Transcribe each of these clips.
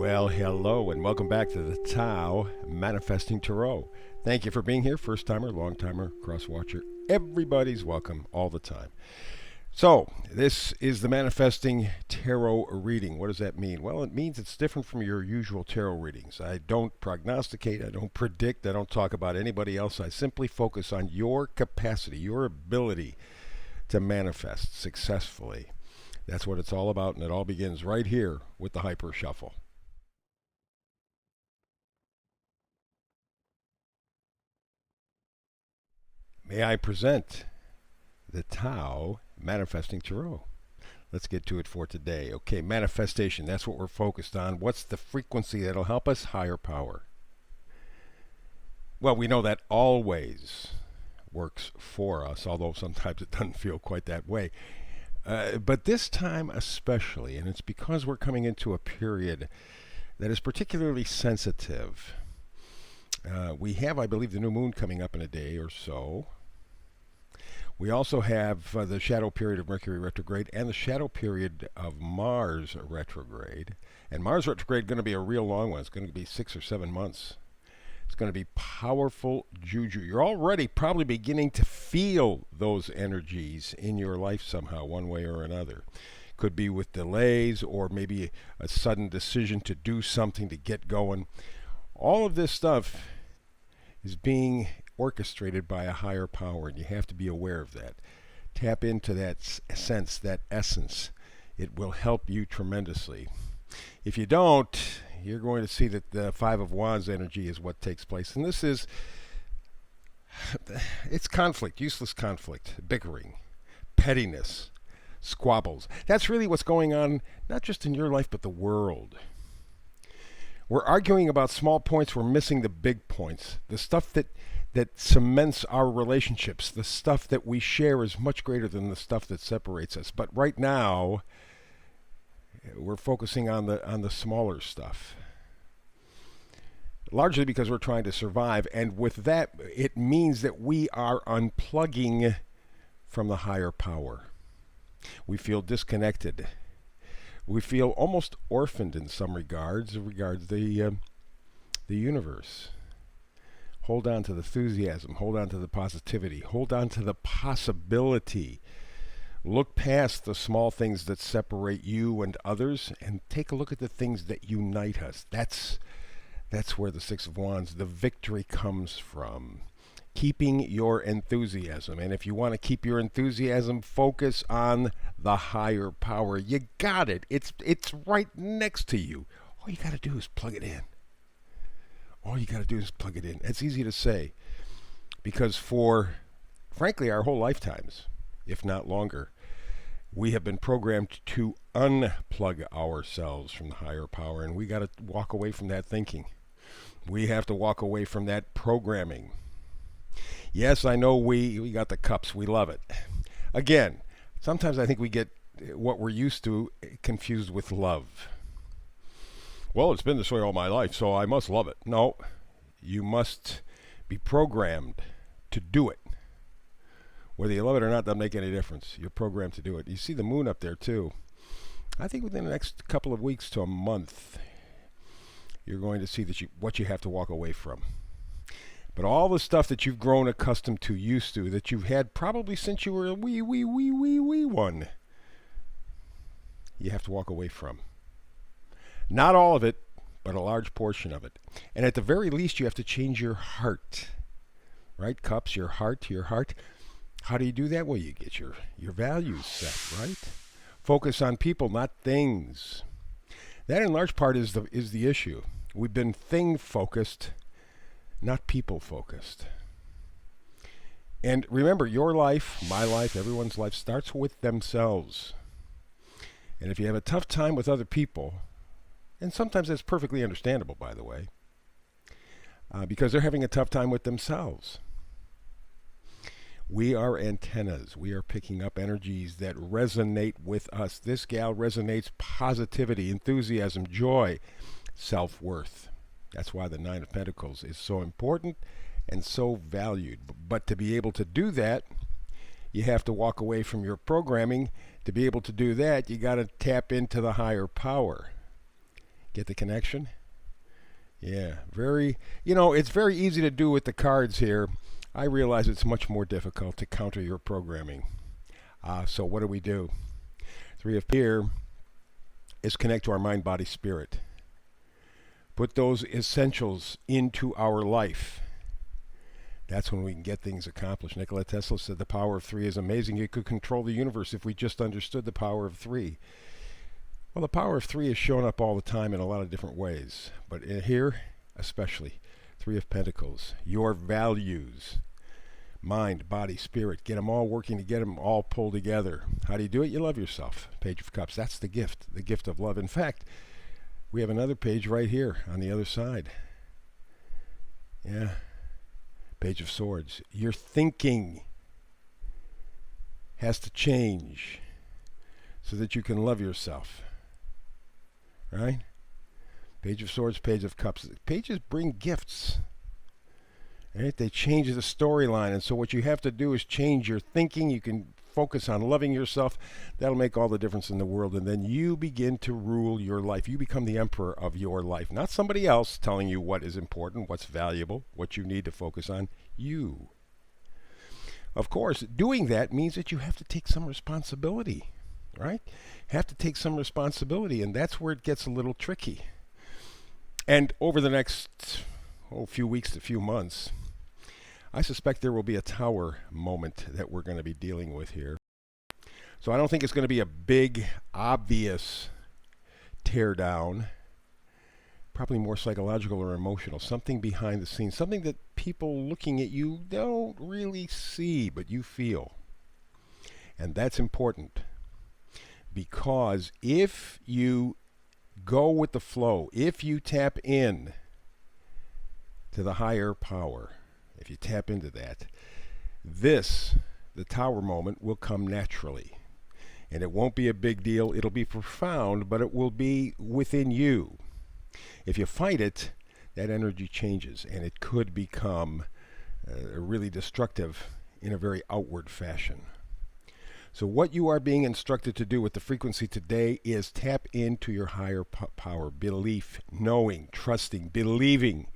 Well, hello, and welcome back to the Tao Manifesting Tarot. Thank you for being here, first timer, long timer, cross watcher. Everybody's welcome all the time. So, this is the Manifesting Tarot reading. What does that mean? Well, it means it's different from your usual tarot readings. I don't prognosticate, I don't predict, I don't talk about anybody else. I simply focus on your capacity, your ability to manifest successfully. That's what it's all about, and it all begins right here with the Hyper Shuffle. May I present the Tao Manifesting Tarot? Let's get to it for today. Okay, manifestation, that's what we're focused on. What's the frequency that'll help us? Higher power. Well, we know that always works for us, although sometimes it doesn't feel quite that way. But this time especially, and it's because we're coming into a period that is particularly sensitive. We have, I believe, the new moon coming up in a day or so. We also have the shadow period of Mercury retrograde and the shadow period of Mars retrograde. And Mars retrograde is going to be a real long one. It's going to be 6 or 7 months. It's going to be powerful juju. You're already probably beginning to feel those energies in your life somehow, one way or another. Could be with delays or maybe a sudden decision to do something to get going. All of this stuff is being orchestrated by a higher power, and you have to be aware of that. Tap into that sense, that essence. It will help you tremendously. If you don't, you're going to see that the Five of Wands energy is what takes place. And this is, it's conflict, useless conflict, bickering, pettiness, squabbles. That's really what's going on, not just in your life, but the world. We're arguing about small points. We're missing the big points. The stuff that cements our relationships. The stuff that we share is much greater than the stuff that separates us. But right now, we're focusing on the smaller stuff. Largely because we're trying to survive. And with that, it means that we are unplugging from the higher power. We feel disconnected. We feel almost orphaned in some regards the universe. Hold on to the enthusiasm. Hold on to the positivity. Hold on to the possibility. Look past the small things that separate you and others and take a look at the things that unite us. That's where the Six of Wands, the victory comes from. Keeping your enthusiasm. And if you want to keep your enthusiasm, focus on the higher power. You got it. It's right next to you. All you got to do is plug it in. All you got to do is plug it in. It's easy to say because for, frankly, our whole lifetimes, if not longer, we have been programmed to unplug ourselves from the higher power, and we got to walk away from that thinking. We have to walk away from that programming. Yes, I know we got the cups. We love it. Again, sometimes I think we get what we're used to confused with love. Well, it's been this way all my life, so I must love it. No, you must be programmed to do it. Whether you love it or not doesn't make any difference. You're programmed to do it. You see the moon up there, too. I think within the next couple of weeks to a month, you're going to see what you have to walk away from. But all the stuff that you've grown accustomed to, used to, that you've had probably since you were a wee one, you have to walk away from. Not all of it, but a large portion of it. And at the very least, you have to change your heart. Right? Cups, your heart. How do you do that? Well, you get your values set, right? Focus on people, not things. That in large part is the issue. We've been thing-focused, not people-focused. And remember, your life, my life, everyone's life starts with themselves. And if you have a tough time with other people, and sometimes that's perfectly understandable, by the way, because they're having a tough time with themselves. We are antennas. We are picking up energies that resonate with us. This gal resonates positivity, enthusiasm, joy, self-worth. That's why the Nine of Pentacles is so important and so valued. But to be able to do that, you have to walk away from your programming. To be able to do that, you got to tap into the higher power. Get the connection? Yeah, it's very easy to do with the cards here. I realize it's much more difficult to counter your programming. So what do? Three of here is connect to our mind, body, spirit. Put those essentials into our life. That's when we can get things accomplished. Nikola Tesla said the power of three is amazing. It could control the universe if we just understood the power of three. Well, the power of three is shown up all the time in a lot of different ways. But here, especially, Three of Pentacles. Your values. Mind, body, spirit. Get them all working to get them all pulled together. How do you do it? You love yourself. Page of Cups. That's the gift of love. In fact, we have another page right here on the other side. Yeah. Page of Swords. Your thinking has to change so that you can love yourself. Right? Page of Swords, Page of Cups. Pages bring gifts. Right? They change the storyline. And so what you have to do is change your thinking. You can focus on loving yourself. That'll make all the difference in the world. And then you begin to rule your life. You become the emperor of your life. Not somebody else telling you what is important, what's valuable, what you need to focus on. You. Of course, doing that means that you have to take some responsibility. Right? Have to take some responsibility. And that's where it gets a little tricky. And over the next few weeks to few months, I suspect there will be a tower moment that we're going to be dealing with here. So I don't think it's going to be a big, obvious tear down. Probably more psychological or emotional. Something behind the scenes. Something that people looking at you don't really see, but you feel. And that's important. Because if you go with the flow, if you tap in to the higher power, if you tap into that, the tower moment will come naturally. And it won't be a big deal. It'll be profound, but it will be within you. If you fight it, that energy changes, and it could become really destructive in a very outward fashion. So what you are being instructed to do with the frequency today is tap into your higher power, belief, knowing, trusting, believing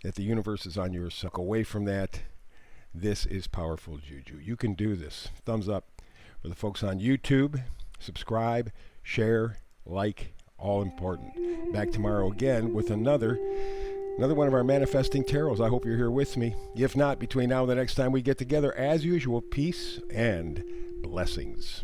that the universe is on your side. Away from that, this is powerful juju. You can do this. Thumbs up for the folks on YouTube. Subscribe, share, like, all important. Back tomorrow again with another one of our manifesting tarots. I hope you're here with me. If not, between now and the next time we get together, as usual, peace and blessings.